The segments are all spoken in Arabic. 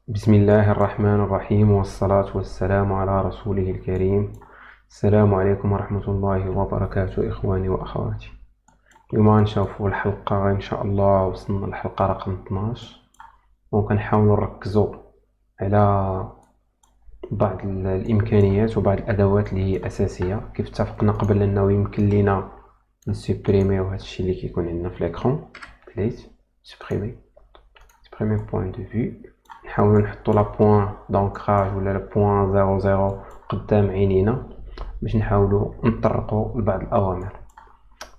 بسم الله الرحمن الرحيم والصلاة والسلام على رسوله الكريم. السلام عليكم ورحمة الله وبركاته إخواني وأخواتي. اليوم غنشوفوا الحلقة إن شاء الله وصلنا للحلقة رقم 12 وكنحاولوا نركزوا على بعض الإمكانيات وبعض الأدوات اللي هي أساسية. كيف اتفقنا قبل أنه يمكن لنا نسوبريميو هذا الشيء اللي كيكون عندنا في الإكران بليت سوبريمي بوين دو فيو، نحاولوا نحطوا لا بوين دونكراج ولا لا بوين 00 قدام عينينا باش نحاولوا نطرقوا لبعض الاوامر.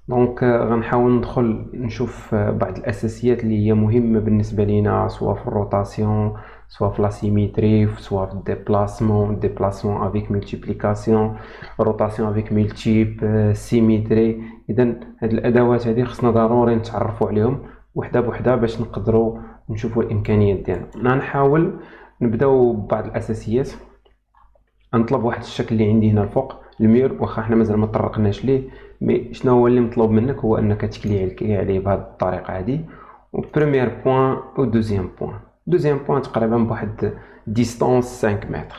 دونك غنحاول ندخل نشوف بعض الاساسيات اللي هي مهمه بالنسبه لينا، سواء في الروتاسيون، سواء في لا سيميتري، سواء في الديبلاسمون افيك ملتيبليكاسيون، روتاسيون افيك ملتيب، سيميتري. اذا هاد الادوات هذه خصنا ضروري نتعرفوا عليهم وحده بوحده باش نقدروا نشوفوا الامكانيات ديالنا. نحاول نبداو ببعض الاساسيات. نطلب واحد الشكل اللي عندي هنا الفوق المير، واخا حنا مازال ما طرقناش ليه، مي شنو هو اللي مطلوب منك هو انك تكلي عليه بهذه الطريقه هذه. و بريمير بوين و دوزيام بوين تقريبا بواحد ديستانس 5 متر.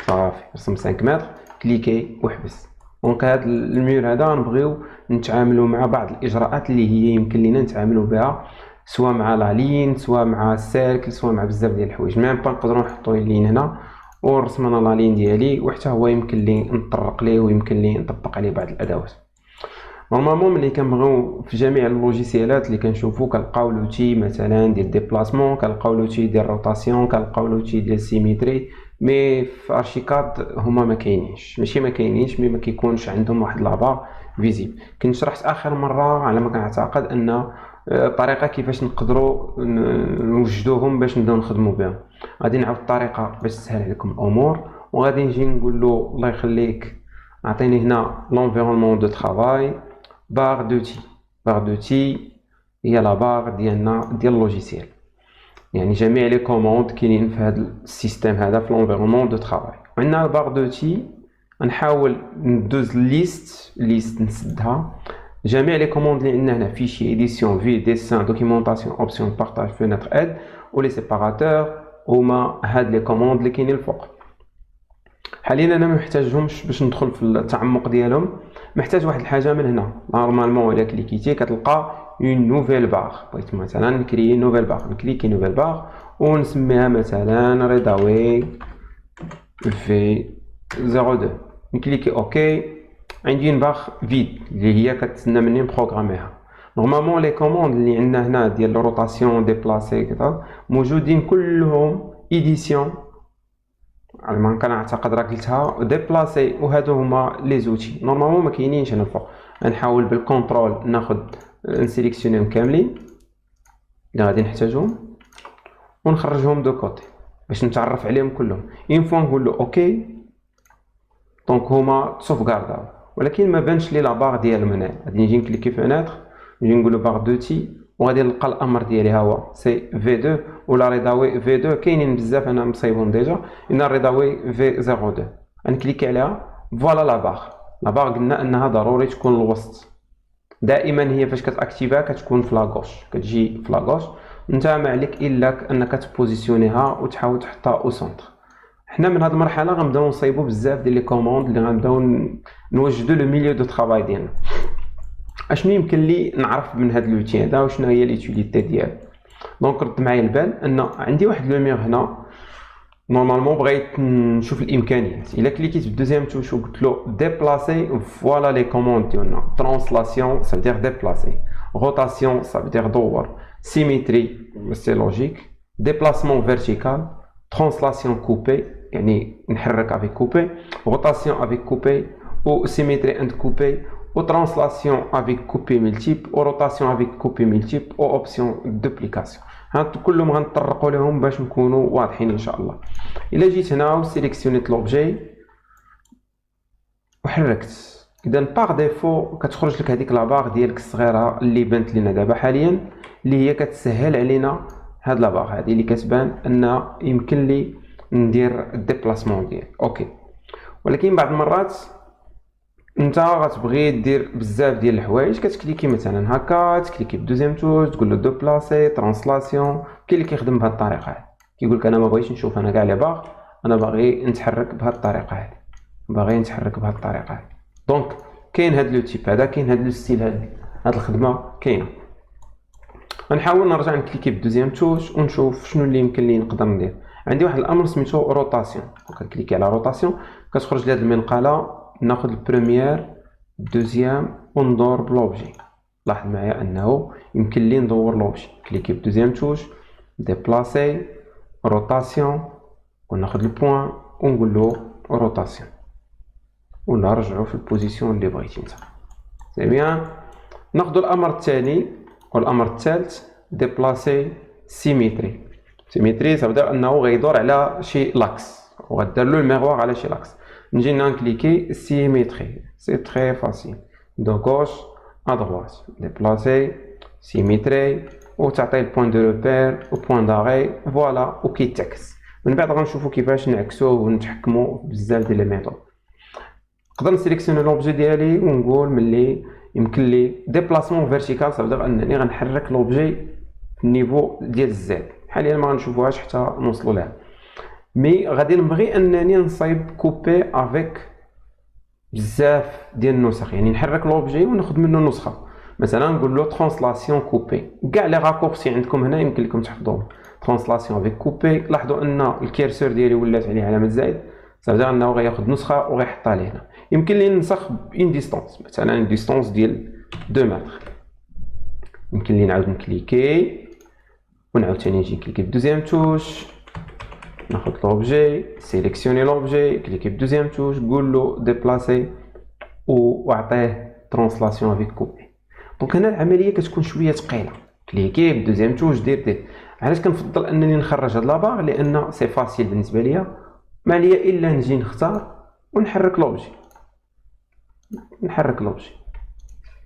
صافي رسم 5 متر، كليكي وحبس. دونك هذا المير هذا نبغيو نتعاملوا مع بعض الاجراءات اللي هي يمكن لينا نتعاملوا بها، سواء مع لا لين، سواء مع السيركل، سواء مع بزاف ديال الحوايج. ميم با نقدروا نحطوا لين هنا ونرسم انا لا لين ديالي، وحتى هو يمكن لي نطرق ليه ويمكن لي نطبق عليه بعض الادوات. نورمالمون ملي كنبغيو في جميع اللوجيسيالات اللي كنشوفو كنلقاو لوتي مثلا ديال ديبلاسمون، كنلقاو لوتي ديال روتاسيون، كنلقاو لوتي ديال سيميتري. مي في ارشيكاد هما ما كاينينش، ماشي ما كاينينش، مي ما كيكونش عندهم واحد لابار فيزيبل. كنت شرحت اخر مره على ما كنعتقد ان الطريقه كيفاش نقدروا نوجدوهم باش نبداو نخدموا بهم. غادي نعاود الطريقه باش تسهل عليكم الامور، وغادي نجي نقول له الله يخليك اعطيني هنا لونفيرونمون دو ترافاي بار دوتي هي لا بار ديالنا ديال اللوجيسيال. يعني جميع لي كوموند كاينين في هذا السيستم هذا في لونفيرونمون دو ترافاي. عندنا البار دوتي غنحاول ندوز ليست نسدها. جميع لي كوموند اللي عندنا هنا فيشي اديسيون في ديسان دوكيومونطاسيون اوبسيون بارطاج فينتر اد ولي سيباراتور هما هاد لي كوموند اللي كاينين الفوق. حاليا انا ما محتاجهمش باش ندخل في التعمق ديالهم. محتاج واحد الحاجه من هنا. نورمالمون الا كليكيتي كتلقى اون نوفيل بار. بغيت مثلا نكري نوفيل بار، نكليكي نوفيل بار ونسميها مثلا ريداوي في 02. نكليكي اوكي، عندي une barre vide اللي هي كتسنى مني نبروغراميها. نورمالمون لي كوموند اللي عندنا هنا ديال روتاسيون ديبلاسي كذا موجودين كلهم ايديسيون على ما كنعتقد راه قلتها، ديبلاسي، وهادو هما لي زوتي. نورمالمون ما كاينينش هنا الفوق. غنحاول بالكونترول ناخذ نسيليكسيونيهم كاملين اللي غادي نحتاجهم ونخرجهم دو كوتي باش نتعرف عليهم كلهم. اون فوا نقول له اوكي، دونك هما سوفغارداو، ولكن ما بانش لي لابار ديالهم هنا. غادي نجي نكليكي في فينيتر، نجي نقول له بار دوتي، وغادي نلقى الامر ديالي ها هو سي في 2 ولا ريداوي في 2. كاينين بزاف انا مصايبهم ديجا. ان ريداوي في 02 غنكليكي عليها. فوالا لا بار قلنا انها ضروري تكون الوسط. دائما هي فاش كتاكتيفها كتكون في لاغوش، كتجي في لاغوش. انت ما عليك الا انك تبوزيسيونيها وتحاول تحطها او سونتر. حنا من هذه المرحله غنبداو نصايبوا بزاف ديال لي كوموند اللي غنبداو نوجدوا لو ميليو دو طرافاي ديالنا. اشنو يمكن لي نعرف من هذا لوتي هذا وشنو هي ليتيليتي ديالو؟ دونك رد معايا البال ان عندي واحد لو مير هنا. نورمالمون بغيت نشوف الامكانيات. الا كليكيت بالدوزيام توش وقلت له ديبلاسي، فوالا لي كوموند ديالنا. ترانسلاسيون سا فيدير ديبلاسي، روتاسيون سا فيدير دور، سيميتري سي لوجيك، ديبلاسمون فيرتيكال، ترانسلاسيون كوبي يعني نحرك افيك كوبي، روتاسيون افيك كوبي، و سيميتري اند كوبي، و ترانسلاسيون افيك كوبي ملتيب، و روتاسيون افيك كوبي ملتيب، و اوبسيون دوبليكاسيون. هاد كلهم غنطرقوا لهم باش نكونوا واضحين ان شاء الله. الا جيت هنا وسيليكسيونيت لوبجي وحركت، اذا باغ ديفو كتخرج لك هذيك لابار ديالك الصغيره اللي بانت لنا دابا حاليا، اللي هي كتسهل علينا هاد لابار هذه اللي كتبان ان يمكن لي ندير الديبلاسمون ديالي. اوكي، ولكن بعض المرات انت غتبغي دير بزاف ديال الحوايج. كتكليكي مثلا هكا، تكليكي بدوزيام توش، تقول له دوبلاسي، ترانسلاسيون. كاين اللي كيخدم بهذه الطريقه. كيقول لك انا ما بغيتش نشوف انا كاع لي باغ، انا باغي نتحرك بهذه الطريقه هذه، باغي نتحرك بهذه الطريقه هذه. دونك كاين هذا لو تيب هذا، كاين هذا لو ستيل هذا، هذه الخدمه كاينه. غنحاول نرجع نكليكي بالدوزيام توش ونشوف شنو اللي يمكن لي نقدر ندير. عندي واحد الامر سميتو روتاسيون، كنكليكي على روتاسيون كتخرج لي هذه المنقله، ناخذ البروميير الدوزيام وندور بلوبجي. لاحظ معايا انه يمكن لي ندور لوبجي، كليكي بالدوزيام توش ديبلاسي روتاسيون وناخذ البوين ونقول له روتاسيون ولا نرجعو في البوزيسيون اللي بغيتي انت. سي بيان. ناخذ الامر الثاني والامر الثالث ديبلاسي سيميتري. سيميتري تبدا انه غيدور على شي لاكس وغدير له الميغوار على شي لاكس. نجي نكليكي سيميتري، سي تري فاسيل، دو غوش ا دروات ديبلاسي سيميتري وتعطي البوين دو روبير وبوين داغي فوالا وكيتعكس. من بعد غنشوفو كيفاش نعكسوه ونتحكمو بزاف ديال لي ميثود. نقدر نسيليكسيوني لوبجي ديالي ونقول ملي يمكن لي ديبلاسمون فيرتيكال، صافي انني غنحرك لوبجي في النيفو ديال الزاد. حاليا ما غنشوفوهاش حتى نوصلوا لها، مي غادي نبغي انني نصايب كوبي افيك بزاف ديال النسخ، يعني نحرك لوبجي وناخذ منه نسخه. مثلا نقول له ترانسلاسيون كوبي، كاع لي راكورسي عندكم هنا يمكن لكم تحفظوهم. ترانسلاسيون افيك كوبي، لاحظوا ان الكيرسور ديالي ولات عليه علامه زائد، صافي انه غياخذ نسخه وغيحطها لي هنا. يمكن لي ننسخ بين ديستونس، مثلا ديستونس ديال 2 متر، يمكن لي نعاود نكليكي ونعاود ثاني نجي نكليكي بدوزيام توش، ناخذ لوبجي سيليكسيوني لوبجي، كليكي بدوزيام توش، قول له ديبلاسي واعطيه ترانسلاسيون افيك كوبي. دونك هنا العمليه كتكون شويه ثقيله، كليكي بدوزيام توش دير. علاش كنفضل انني نخرج هاد لاباغ؟ لان سي فاسيل بالنسبه ليا، ما عليا الا نجي نختار ونحرك لوبجي،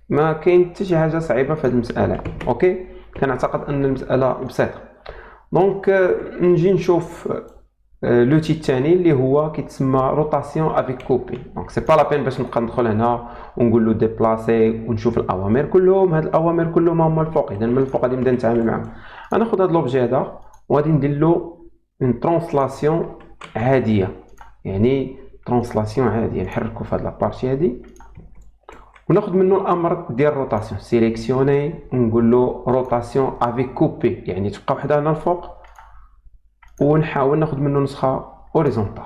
ما كاين حتى شي حاجه صعيبه في هذه المساله. اوكي، كنعتقد ان المساله بسيطه. دونك نجي نشوف لوتي الثاني اللي هو كيتسمى روتاسيون افيك كوبي. دونك سي با لا بين باش نبقى ندخل هنا ونقول له ديبلاسي ونشوف الاوامر كلهم. هاد الاوامر كلهم هما الفوق، اذا من الفوق غادي نبدا نتعامل معاهم. غناخذ هاد لوبجي هذا وغادي ندير له اون ترانسلاسيون عاديه، يعني ترانسلاسيون عاديه، نحركو في هاد لابارتي هادي وناخذ منه الامر ديال روتاسيون سيليكسيوني ونقول له روتاسيون افيك كوبي، يعني تبقى وحده هنا الفوق ونحاول ناخذ منه نسخه اوريزونتال.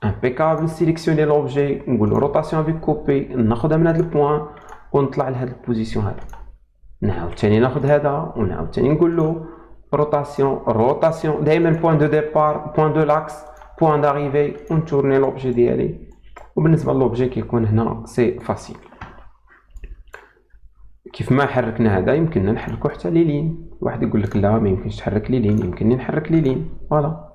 امبيكابل. سيليكسيوني لوبجي نقول له روتاسيون افيك كوبي، ناخذها من هذا البوين ونطلع لهاد البوزيسيون هذا، نعاود ثاني ناخذ هذا ونعاود ثاني نقول له روتاسيون دائما بوين دو ديبار بوين دو لاكس بوين داريفي ونتورني لوبجي ديالي. وبالنسبه للوبجي كيكون هنا سي فاسيل، كيف ما حركنا هذا يمكننا نحركو حتى لي لين. واحد يقول لك لا ما يمكنش تحرك لي لين، يمكنني نحرك لي لين فوالا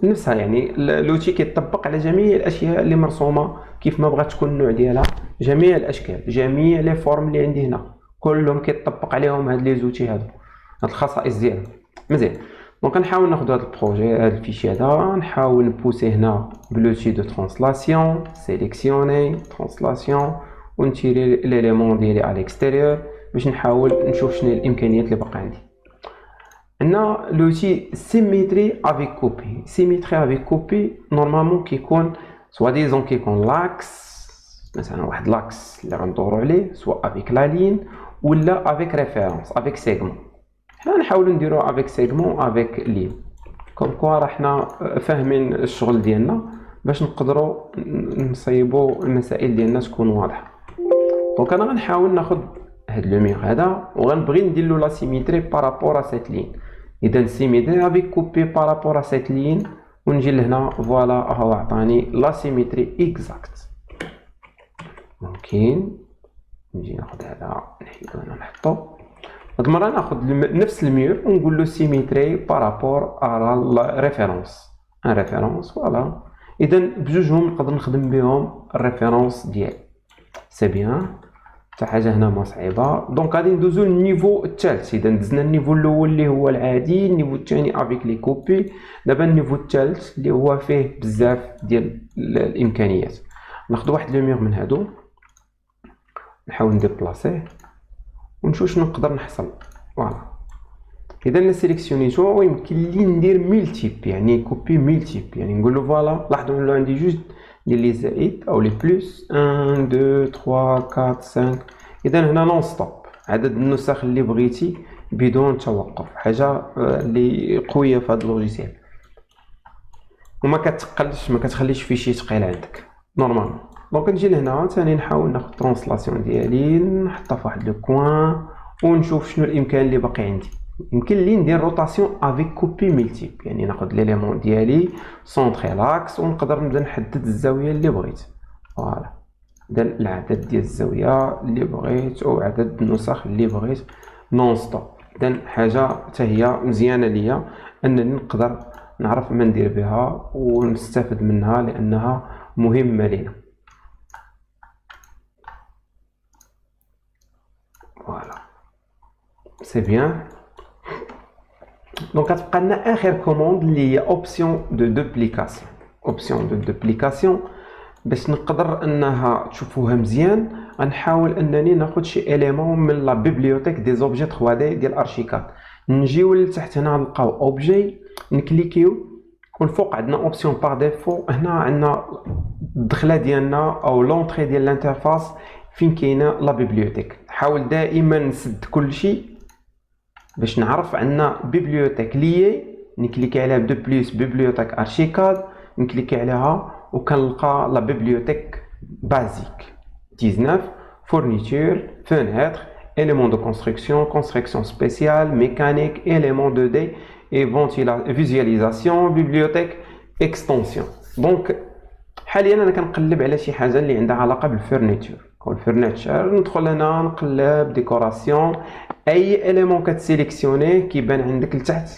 نفسها. يعني لوتي كيطبق على جميع الاشياء اللي مرسومه كيف ما بغات تكون النوع ديالها، جميع الاشكال جميع لي فورم اللي عندي هنا كلهم كيطبق عليهم هاد لي زوتي هادو، هاد الخصائص ديالهم. مزيان. دونك غنحاول ناخذ هذا البروجي هذا الفيشي هذا، نحاول نبوسي هنا بلوتي دو ترانسلاسيون سيليكسيوني ترانسلاسيون ونتيري ليليمون ديالي على الاكستيريور باش نحاول نشوف شنو الامكانيات اللي باقا عندي. عندنا لوتي سيميتري افيك كوبي. سيميتري افيك كوبي نورمالمون كيكون سوا ديزون كيكون لاكس، مثلا واحد لاكس اللي غندورو عليه سوا افيك لا لين ولا افيك ريفيرونس افيك سيغمون. حنا نحاولوا نديرو افيك سيغمون افيك لين، كوم كوا راه حنا فاهمين الشغل ديالنا باش نقدروا نصيبوا المسائل ديالنا تكون واضحه. دونك انا غنحاول ناخذ هاد لو ميغ هذا وغنبغي ندير له لا سيميتري بارابور ا سيت لين. اذا سيميتري افيك كوبي بارابور ا سيت لين ونجي لهنا فوالا هو عطاني لا سيميتري اكزاكت. ممكن نجي ناخذ هذا نحيدو هنا نحطو، هاد المره ناخذ نفس الميور ونقول له سيميتري بارابور ا ريفيرونس ان ريفيرونس فوالا. اذا بجوجهم نقدر نخدم بهم الريفيرونس ديالي. سي بيان، حتى حاجه هنا ما صعيبه. دونك غادي ندوزو للنيفو الثالث. اذا دزنا النيفو الاول اللي هو العادي، النيفو الثاني افيك لي كوبي، دابا النيفو الثالث اللي هو فيه بزاف ديال الامكانيات. ناخذ واحد لو ميغ من هادو نحاول نديبلاسيه ونشوف شنو نقدر نحصل. فوالا اذا انا سيليكسيونيتو ويمكن لي ندير ملتيب، يعني كوبي ملتيب، يعني نقول له فوالا لاحظوا انه عندي جوج ديال لي زائد او لي بلس 1 2 3 4 5. اذا هنا نون ستوب، عدد النسخ اللي بغيتي بدون توقف، حاجه اللي قويه في هذا اللوجيسيال وما كتقلش، ما كتخليش فيشي ثقيل عندك نورمالمون. دونك نجي لهنا ثاني نحاول ناخذ ترانسلاسيون ديالي نحطها في واحد لو كوين ونشوف شنو الامكان اللي باقي عندي. يمكن لي ندير روتاسيون افيك كوبي ملتيب، يعني ناخذ ليليمون ديالي سونطري لاكس ونقدر نبدا نحدد الزاويه اللي بغيت. فوالا ده العدد ديال الزاويه اللي بغيت او عدد النسخ اللي بغيت نون ستوب. اذا حاجه حتى هي مزيانه ليا انني نقدر نعرف ما ندير بها ونستفد منها لانها مهمه لينا. فوالا سي بيان. دونك غتبقى لنا اخر كوموند اللي هي اوبسيون دو دوبليكاسيون. اوبسيون دو دوبليكاسيون باش نقدر انها تشوفوها مزيان غنحاول انني ناخذ شي اليمون من لا بيبليوتيك دي زوبجي 3 دي ديال ارشيكاد. نجيو لتحت هنا نلقاو اوبجي نكليكيو والفوق عندنا اوبسيون بار ديفو. هنا عندنا الدخله ديالنا او لونطري ديال الانترفاس فين كاينه لا بيبليوتيك. حاول دائما نسد كل شيء باش نعرف عندنا بيبليوتيك ليي نكليكي عليها دو بليس بيبليوتيك ارشيكاد نكليكي عليها وكنلقى لا بيبليوتيك بازيك 19 فورنيتور فenêtre éléments de construction spéciale mécanique éléments 2D et visualisation bibliothèque extension. دونك حاليا انا كنقلب على شي حاجه اللي عندها علاقه بالفurniture او الفurniture. ندخل هنا نقلب ديكوراسيون اي اليمون كتسيليكسيونيه كيبان عندك لتحت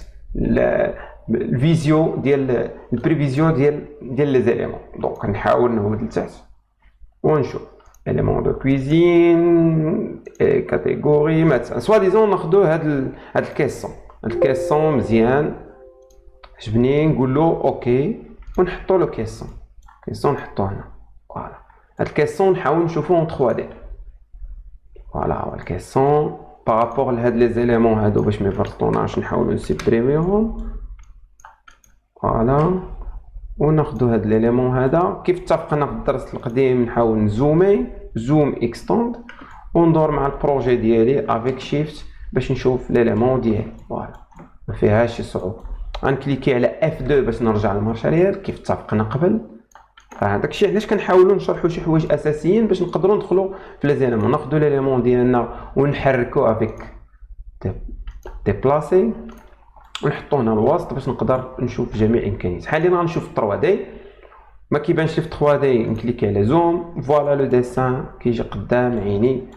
الفيزيو ديال البريفيزيون ديال لي زيليمون. دونك نحاول نهود لتحت ونشوف اليمون دو كويزين كاتيجوري مثلا سوا ديزون ناخذو هاد الكيسون مزيان عجبني نقول له اوكي ونحطو له كيسون نحطوه هنا. فوالا هاد الكيسون نحاول نشوفو اون 3 دي. فوالا هو الكيسون بارابور لهاد لي زيليمون هادو باش ما يفرطوناش نحاولو نسيبريميهم. فوالا وناخدو هاد ليليمون هذا كيف اتفقنا في الدرس القديم نحاول زوم اكستوند وندور مع البروجي ديالي افيك شيفت باش نشوف ليليمون ديالي. فوالا ما فيهاش شي صعوبه. غنكليكي على F2 باش نرجع للمارشاريال كيف اتفقنا قبل. فهذاك الشيء علاش كنحاولوا نشرحوا شي حوايج اساسيين باش نقدروا ندخلوا في لي زيليمون. ناخذوا ليليمون ديالنا ونحركوا افيك ديبلاسي ونحطوه هنا الوسط باش نقدر نشوف جميع الامكانيات. حاليا غنشوف 3 دي ما كيبانش لي في 3 دي نكليكي على زوم. فوالا لو ديسان كيجي قدام عيني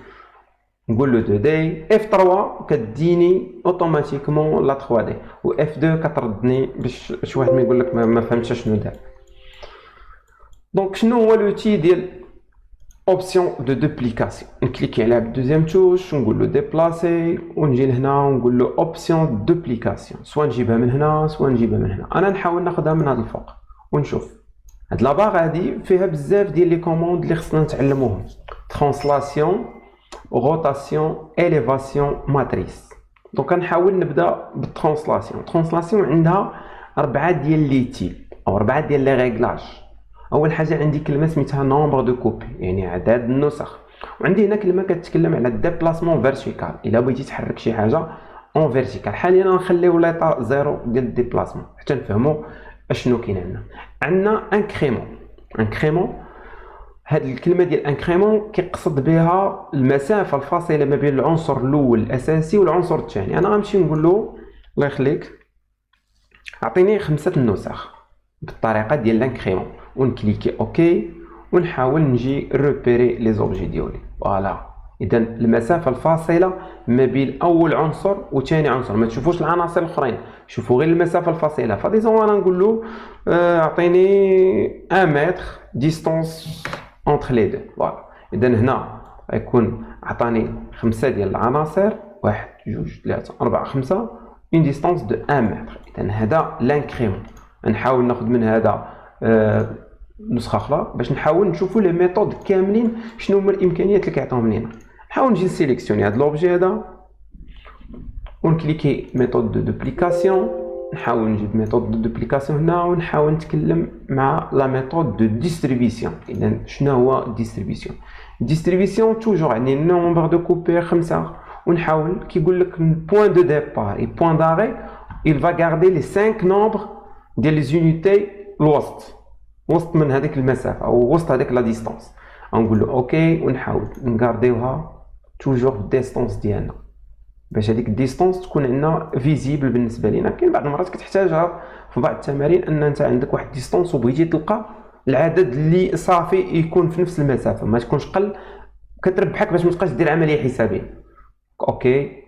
نقول له 2 دي. F3 كديني اوتوماتيكمون لا 3 دي و F2 كتردني باش واحد ما يقول لك ما فهمتش شنو دار. دونك شنو هو لوتي ديال اوبسيون دو دوبليكاسيون؟ نكليكي عليها بالدوزيام توش ونقول له ديبلاسي ونجي لهنا ونقول له اوبسيون دوبليكاسيون. سواء نجيبها من هنا سواء نجيبها من هنا. انا نحاول ناخذها من هذا الفوق ونشوف هاد لاباغ هادي فيها بزاف ديال لي كوموند اللي خصنا نتعلموهم. ترانسلاسيون روتاسيون اليفاسيون ماتريس. دونك نحاول نبدا بالترانسلاسيون. الترانسلاسيون عندها 4 ديال لي تيب او 4 ديال لي ريغلاج. اول حاجه عندي كلمه سميتها نومبر دو كوبي يعني عدد النسخ. وعندي هنا كلمه كتكلم على الديبلاسمون فيرتيكال الا بغيتي تحرك شي حاجه اون فيرتيكال. حاليا نخليو ليطا زيرو ديال الديبلاسمون حتى نفهموا اشنو كاين عندنا انكريمون. هاد الكلمه ديال انكريمون كيقصد بها المسافه الفاصله ما بين العنصر الاول الاساسي والعنصر الثاني. انا غنمشي نقول له الله يخليك اعطيني 5 النسخ بالطريقه ديال الانكريمون ونكليكي اوكي ونحاول نجي ريبيري لي زوبجي ديالي. فوالا اذا المسافه الفاصله ما بين اول عنصر وثاني عنصر. ما تشوفوش العناصر الاخرين شوفوا غير المسافه الفاصله. فديزون انا نقول له اعطيني 1 متر ديستانس entre les deux. Voilà. إذا هنا غيكون عطاني 5 ديال العناصر 1 2 3 4 5 une distance de 1 متر. إذا هذا لانكريمون. نحاول ناخذ من هذا نسخة أخرى باش نحاول نشوفوا لي ميثود كاملين شنو هما الإمكانيات اللي كيعطيهم لينا. نحاول نجي نسيليكسيوني هذا لوبجي هذا ونكليكي ميثود دو دوبليكاسيون، نحاول نجيب ميثود دو دوبليكاسيون هنا ونحاول نتكلم مع لا ميثود دو ديستريبيسيون. اذا شنو هو ديستريبيسيون؟ ديستريبيسيون توجور عندي نومبر دو كوبي 5 ونحاول كيقول لك بوين دو ديبار اي بوين داري il va garder les 5 nombres ديال لي زونيتي وسط من هذيك المسافه او وسط هذيك لا ديستانس. غنقول له اوكي ونحاول نغارديوها توجور في الديستانس ديالنا باش هذيك الديستانس تكون عندنا فيزيبل بالنسبه لينا. كاين بعض المرات كتحتاجها في بعض التمارين ان انت عندك واحد ديستانس وبغيتي تلقى العدد اللي صافي يكون في نفس المسافه ما تكونش قل، كتربحك باش ما تبقاش دير عمليه حسابيه. اوكي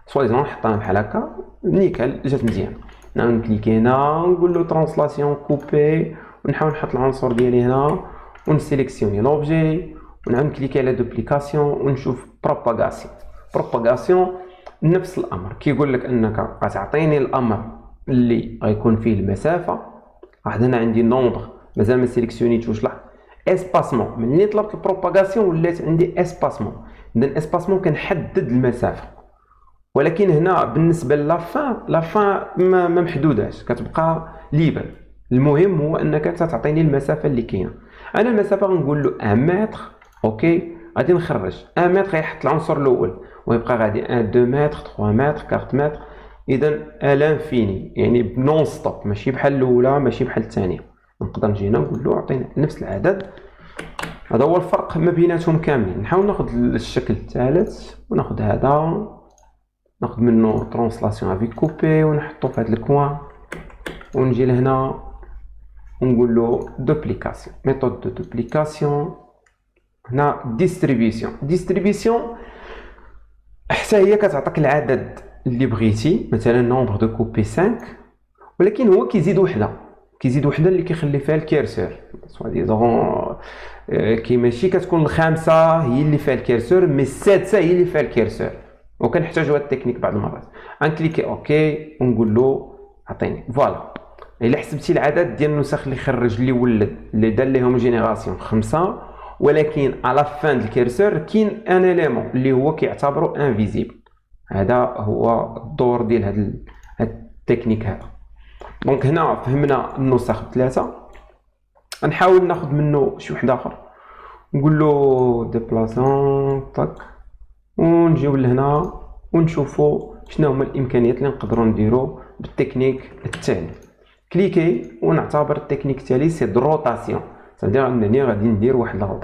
سويزون نحطها بحال هكا نيكال جات مزيان. نعاود نكليكي هنا نقول له ترانسلاسيون كوبي ونحاول نحط العنصر ديالي هنا ونسيليكسيوني لوبجي ونعاود نكليكي على دوبليكاسيون ونشوف بروباغاسيون نفس الامر. كيقول لك انك غتعطيني الامر اللي غيكون فيه المسافه. واحد هنا عندي نومبر مازال ما سيليكسيونيتوش. لا اسباسمون ملي طلبت البروباغاسيون ولات عندي اسباسمون. اذا اسباسمون كنحدد المسافه، ولكن هنا بالنسبه لافان ما محدوداش كتبقى ليبر. المهم هو انك تعطيني المسافه اللي كاينه. انا المسافه غنقول له 1 متر. اوكي غادي نخرج 1 متر غيحط العنصر الاول ويبقى غادي 1 2 متر 3 متر 4 متر. اذا الانفيني يعني بنون ستوب، ماشي بحال الاولى ماشي بحال الثانيه. نقدر نجي هنا نقول له عطيني نفس العدد. هذا هو الفرق ما بيناتهم كاملين. نحاول ناخذ الشكل الثالث وناخذ هذا ناخذ منه ترانسلاسيون افيك كوبي ونحطو في هذا الكوان ونجي لهنا ونقول له دوبليكاسيون ميثود دو دوبليكاسيون. هنا ديستريبيسيون حتى هي كتعطيك العدد اللي بغيتي، مثلا نومبر دو كوبي 5، ولكن هو كيزيد وحده اللي كيخلي فيها الكيرسور. سوا ديزون كي ماشي كتكون الخامسه هي اللي فيها الكيرسور، مي السادسه هي اللي فيها الكيرسور. وكنحتاجوا هاد التكنيك بعض المرات. غنكليكي اوكي ونقول له عطيني فوالا. الا حسبتي العدد ديال النسخ اللي خرج اللي ولد اللي دار ليهم جينيراسيون 5، ولكن على فان الكيرسور كاين ان اليمون اللي هو كيعتبرو انفيزيبل. هذا هو الدور ديال هاد التكنيك هذا. دونك هنا فهمنا النسخ بثلاثه. غنحاول ناخذ منه شي واحد اخر نقول له ديبلاسون طاك ونجيو لهنا ونشوفوا شنو هما الامكانيات اللي نقدروا نديرو بالتكنيك التالي. كليكي ونعتبر التكنيك التالي سي دو روتاسيون. صافي انني غادي ندير واحد لا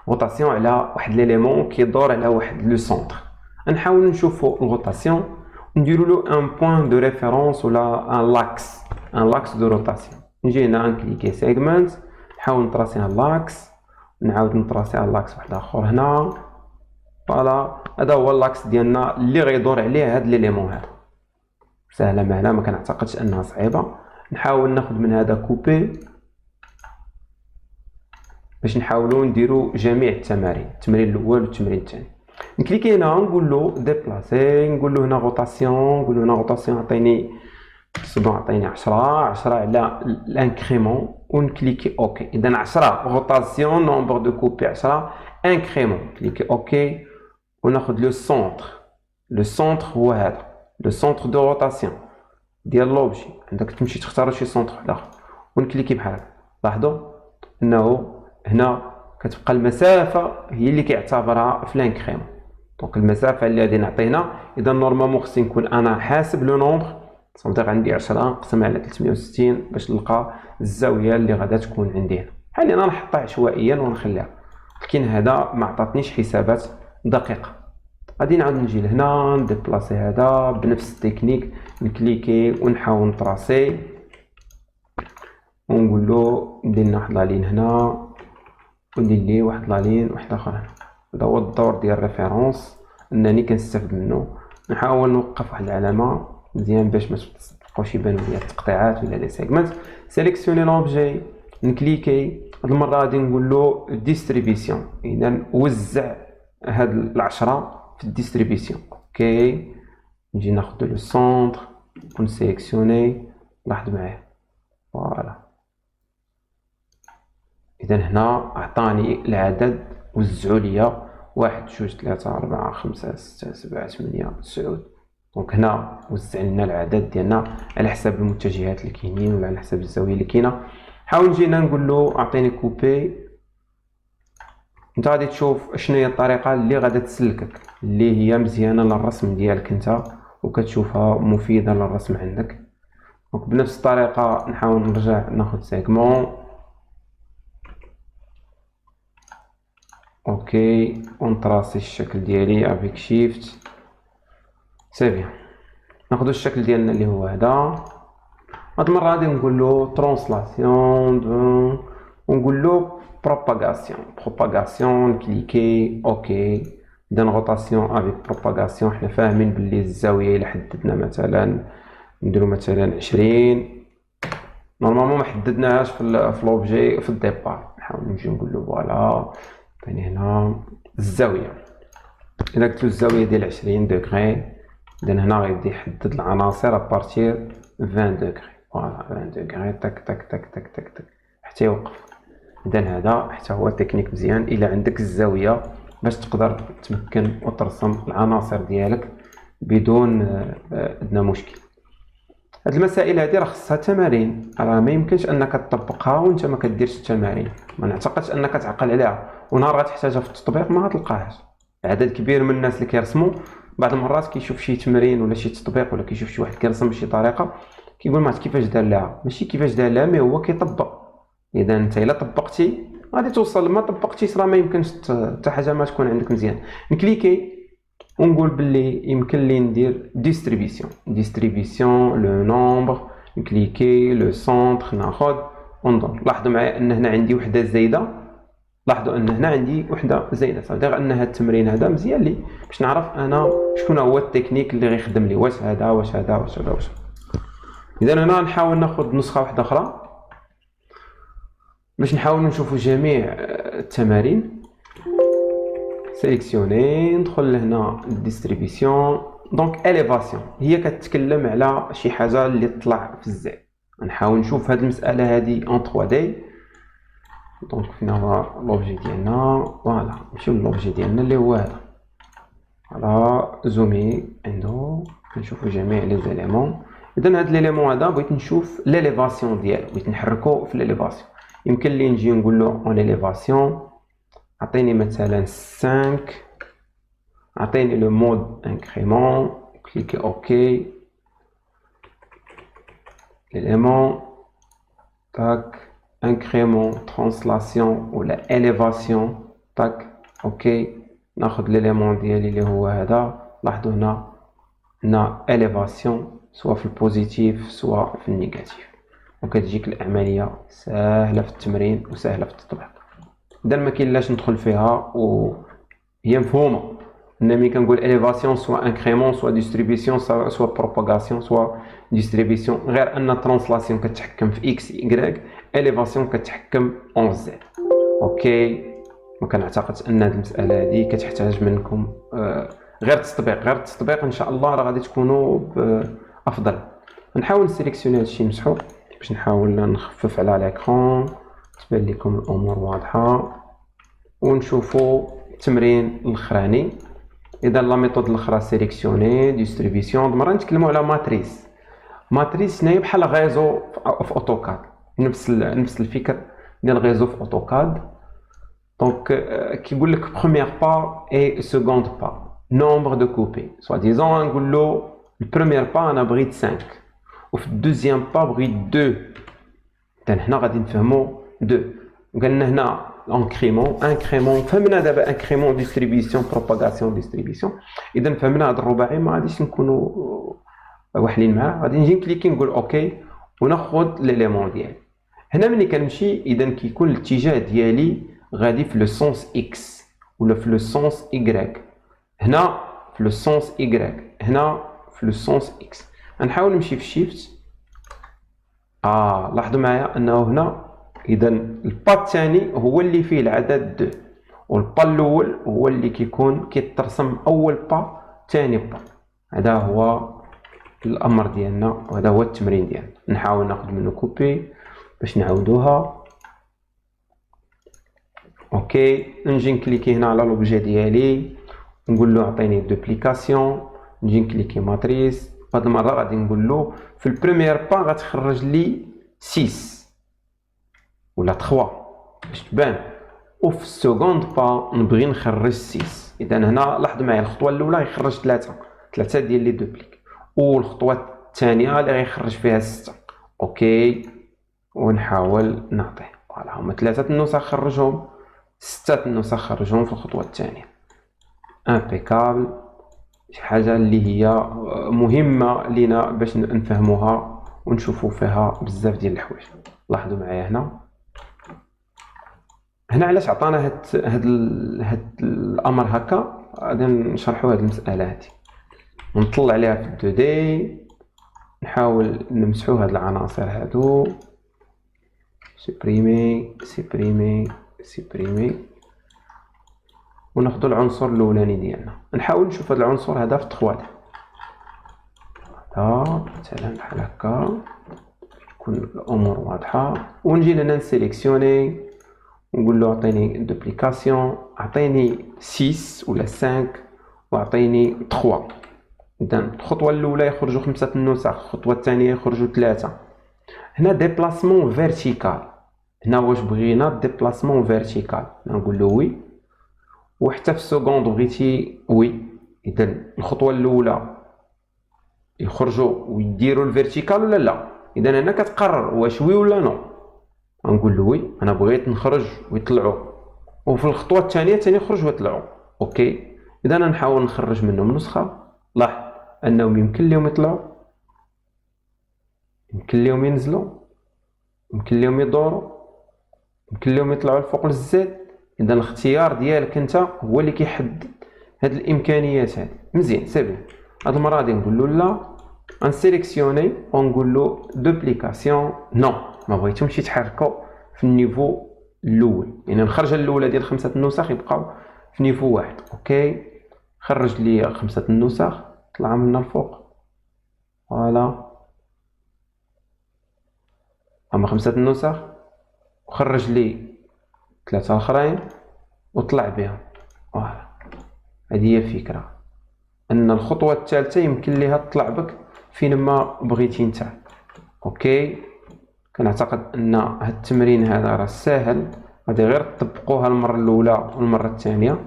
روتاسيون على واحد ليليمون كيدور على واحد لو سونتر. نحاول نشوفوا الروتاسيون نديروا له ان بوين دو ريفيرونس ولا ان لاكس دو روتاسيون. نجي هنا نكليكي سيغمنت نحاول نطراسي اللاكس نعاود نطراسي اللاكس واحد اخر هنا. فوالا هذا هو اللاكس ديالنا اللي غيدور عليه هاد ليليمون هذا. سهله معنا ما كنعتقدش انها صعيبه. نحاول ناخذ من هذا كوبي باش نحاولوا نديروا جميع التمارين، التمرين الاول والتمرين الثاني. نكليكي هنا نقول له ديبلاسي نقول له هنا روتاسيون نقول له هنا روتاسيون عطيني سبون عطيني 10 على الانكريمون ونكليكي اوكي. اذا 10 روتاسيون نومبر دو كوبي 10 انكريمون. كليكي اوكي وناخذ لو سونتر هو هذا لو سونتر دو روتاسيون ديال لوبجي. عندك تمشي تختار شي سونتر واحد اخر ونكليكي بحال هكا. لاحظوا انه هنا كتبقى المسافه هي اللي كيعتبرها في الانكريمون. دونك المسافه اللي غادي نعطينا اذا نورمالمون خصني نكون انا حاسب لو نومبر. صافي عندي 10 نقسم على 360 باش نلقى الزاويه اللي غادا تكون عندي هنا. حاليا نحطها عشوائيا ونخليها، لكن هذا ما عطاتنيش حسابات دقيقه. غادي نعاود نجي لهنا نديبلاسي هذا بنفس التكنيك نكليكي ونحاول نطراسي ونقول له ندير لنا واحد لالين هنا وندير ليه واحد لالين واحد اخر هنا. هذا هو الدور ديال الريفيرونس انني كنستافد منه. نحاول نوقف واحد العلامه مزيان باش ما تبقاوش يبانوا لي التقطيعات ولا لي سيغمنت. سيليكسيوني لوبجي نكليكي هاد المره غادي نقول له ديستريبيسيون. اذا وزع هاد ال10 في الديستريبيسيون. اوكي نجي ناخذ لو سونتر ونسيليكسيوني. لاحظ معايا فوالا. اذا هنا عطاني العدد وزعوا ليا 1 2 3 4 5 6 7 8 9 دونك هنا وزع لنا العدد ديالنا على حساب المتجهات اللي كاينين ولا على حساب الزاويه اللي كاينه. نحاول نجينا نقول له اعطيني كوبي. انت غادي تشوف شنو هي الطريقه اللي غادا تسلكك اللي هي مزيانه للرسم ديالك انت وكتشوفها مفيده للرسم عندك. دونك بنفس الطريقه نحاول نرجع ناخذ سيغمون اوكي ونطراسي الشكل ديالي افيك شيفت سي بيان. ناخذ الشكل ديالنا اللي هو هذا. هاد المره غادي نقول له ترانسلاسيون ونقول له بروباغاسيون كليكي اوكي دان روتاسيون افيك بروباغاسيون. حنا فاهمين باللي الزاويه الا حددنا مثلا نديرو مثلا 20 نورمالمون ما حددناهاش في لوبجي في الديبار. نحاول نجي نقول له فوالا ثاني هنا الزاويه. الا قلت له الزاويه ديال 20 دوغري اذا هنا غيبدا يحدد العناصر ابارتير 20 دوغري. فوالا 20 دوغري تك تك تك تك تك تك حتى يوقف. اذا هذا حتى هو تكنيك مزيان الا عندك الزاويه باش تقدر تمكن وترسم العناصر ديالك بدون ادنى مشكل. هاد المسائل هادي راه خصها تمارين، راه ما يمكنش انك تطبقها وانت ما كديرش التمارين. ما نعتقدش انك تعقل عليها ونهار غتحتاجها في التطبيق ما غتلقاهاش. عدد كبير من الناس اللي كيرسموا بعض المرات كيشوف شي تمرين ولا شي تطبيق ولا كيشوف شي واحد كيرسم بشي طريقه كيقول ما عرفت كيفاش دار لها. ماشي كيفاش دار لها مي هو كيطبق. اذا انت الا طبقتي غادي توصل، ما طبقتيش راه ما يمكنش حتى حاجه ما تكون عندك مزيان. نكليكي ونقول باللي يمكن لي ندير ديستريبيسيون لو نومبر. نكليكي لو سونتر ناخذ ونضر. لاحظوا معايا ان هنا عندي وحده زايده. لاحظوا ان هنا عندي وحده زايده صافي ان هذا التمرين هذا مزيان لي باش نعرف انا شكون هو التكنيك اللي غيخدم لي، واش هذا واش هذا واش هذا واش. اذا انا نحاول ناخذ نسخه واحده اخرى باش نحاول نشوفوا جميع التمارين. سيليكسيوني ندخل لهنا ديستريبيسيون. دونك اليفاسيون هي كتكلم على شي حاجه اللي تطلع في الزعم. نحاول نشوف هذه المساله هذه اون 3 دي. دونك فين هو لوبجي ديالنا؟ فوالا نمشيو للوبجي ديالنا اللي هو هذا. فوالا زومي عنده كنشوفوا جميع لي زيليمون. اذا هذا ليليمون هذا بغيت نشوف ليليفاسيون ديالو، بغيت نحركو في ليليفاسيون. يمكن لي نجي نقول له اون ليليفاسيون اعطيني مثلا 5. اعطيني لو مود انكريمون. كليكي اوكي ليليمون تاك انكريمون ترانسلاسيون ولا اليفاسيون تاك اوكي. ناخذ ليليمون ديالي اللي هو هذا. لاحظوا هنا اليفاسيون سواء في البوزيتيف سواء في النيجاتيف. وكتجيك العمليه سهله في التمرين وسهله في التطبيق. اذا ما كاين لاش ندخل فيها وهي مفهومه ان ملي كنقول اليفاسيون سواء انكريمون سواء ديستريبيسيون سواء بروباغاسيون سواء ديستريبيسيون، غير ان ترانسلاسيون كتحكم في اكس ايغريك، اليفاسيون كتحكم اون زد. اوكي ما كنعتقدش ان هذه المساله هذه كتحتاج منكم غير التطبيق ان شاء الله راه غادي تكونوا افضل. نحاول نسيليكسيوني هادشي نمسحو باش نحاول نخفف على الاكران تبان لكم الامور واضحه ونشوفوا التمرين الاخراني. اذا لا ميثود الاخرى سيليكسيوني ديستريبيسيون. مره نتكلموا على ماتريس هي بحال غيزو في اوتوكاد، نفس الفكر ديال غيزو في اوتوكاد. دونك كيقول لك بروميير با اي سكوند با نومبر دو كوبي. سوا ديزون نقول له البروميير با انا بغيت 5 وفي الدوزيام با بغيت 2. اذا هنا غادي نفهموا 2. وقالنا هنا انكريمون فهمنا دابا انكريمون ديستريبيسيون بروباغاسيون ديستريبيسيون. اذا فهمنا هذا الرباعي ما غاديش نكونوا واحلين معاه. غادي نجي نكليكي نقول اوكي وناخذ ليليمون ديالي. هنا ملي كنمشي اذا كيكون الاتجاه ديالي غادي في لو سونس اكس ولا في لو سونس ايغريك. هنا في لو سونس ايغريك هنا في لو سونس اكس. غنحاول نمشي في شيفت. لاحظوا معايا انه هنا اذا البا الثاني هو اللي فيه العدد 2 والبا الاول هو اللي كيترسم اول با ثاني با. هذا هو الامر ديالنا وهذا هو التمرين ديالنا. نحاول ناخذ منه كوبي باش نعاودوها. اوكي نجي نكليكي هنا على لوبجي ديالي نقول له اعطيني دوبليكاسيون. نجي نكليكي ماتريس. هاد المره غادي نقول له في البريمير با غتخرج لي 6 ولا 3 باش تبان، وفي السكوند با نبغي نخرج 6. اذا هنا لاحظ معايا الخطوه الاولى غيخرج 3 ديال لي دوبليك، والخطوه الثانيه اللي غيخرج فيها 6. اوكي، ونحاول نعطيه فوالا هما 3 النسخ خرجهم، 6 النسخ خرجهم في الخطوه الثانيه. امبيكابل، شي حاجه اللي هي مهمه لينا باش نفهموها ونشوفوا فيها بزاف ديال الحوايج. لاحظوا معايا هنا علاش عطانا هاد الامر هكا. غادي نشرحوا هاد المساله هادي ونطلع عليها في 2 دي، نحاول نمسحوا هاد العناصر هادو، سوبريمي سوبريمي سوبريمي، وناخذ العنصر الاولاني ديالنا. نحاول نشوف هاد العنصر هذا في 3 دي مثلا بحال هكا تكون الامور واضحه، ونجي لهنا نسيليكسيوني ونقول له عطيني دوبليكاسيون، عطيني 6 ولا 5 واعطيني 3. اذا الخطوه الاولى يخرجوا 5 النسخ، الخطوه الثانيه يخرجوا 3. هنا ديبلاسمون فيرتيكال، هنا واش بغينا ديبلاسمون فيرتيكال نقول له وي، وحتى في السكوند بغيتي وي. اذا الخطوه الاولى يخرجوا ويديروا الفيرتيكال ولا لا. اذا هنا كتقرر واش وي ولا نو. نقول له وي، انا بغيت نخرج ويطلعوا، وفي الخطوه الثانيه ثاني يخرج ويطلعوا. اوكي، اذا انا نحاول نخرج منهم نسخه. لاحظ انهم يمكن لهم يطلعوا، يمكن لهم ينزلوا، يمكن لهم يدوروا، يمكن لهم يطلعوا لفوق للزاد. اذا الاختيار ديالك انت هو اللي كيحدد هاد الامكانيات هادي. مزيان سي. هاد المره غادي نقول له لا، انسيليكسيوني ونقول له دوبليكاسيون نو، ما بغيتهمش يتحركوا في النيفو الاول، يعني الخرجه الاولى ديال 5 النسخ يبقاو في نيفو 1. اوكي، خرج لي 5 النسخ، طلع من الفوق فوالا هما 5 النسخ، وخرج لي 3 اخرين وطلع بهم. فوالا هذه هي الفكره، ان الخطوه الثالثه يمكن ليها تطلع بك فين ما بغيتي انت. اوكي، كنعتقد ان هذا التمرين هذا راه ساهل، غادي غير تطبقوها المره الاولى والمره الثانيه،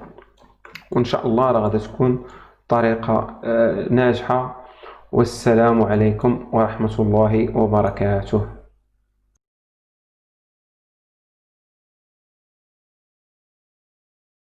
وان شاء الله راه غادي تكون طريقه ناجحه. والسلام عليكم ورحمه الله وبركاته.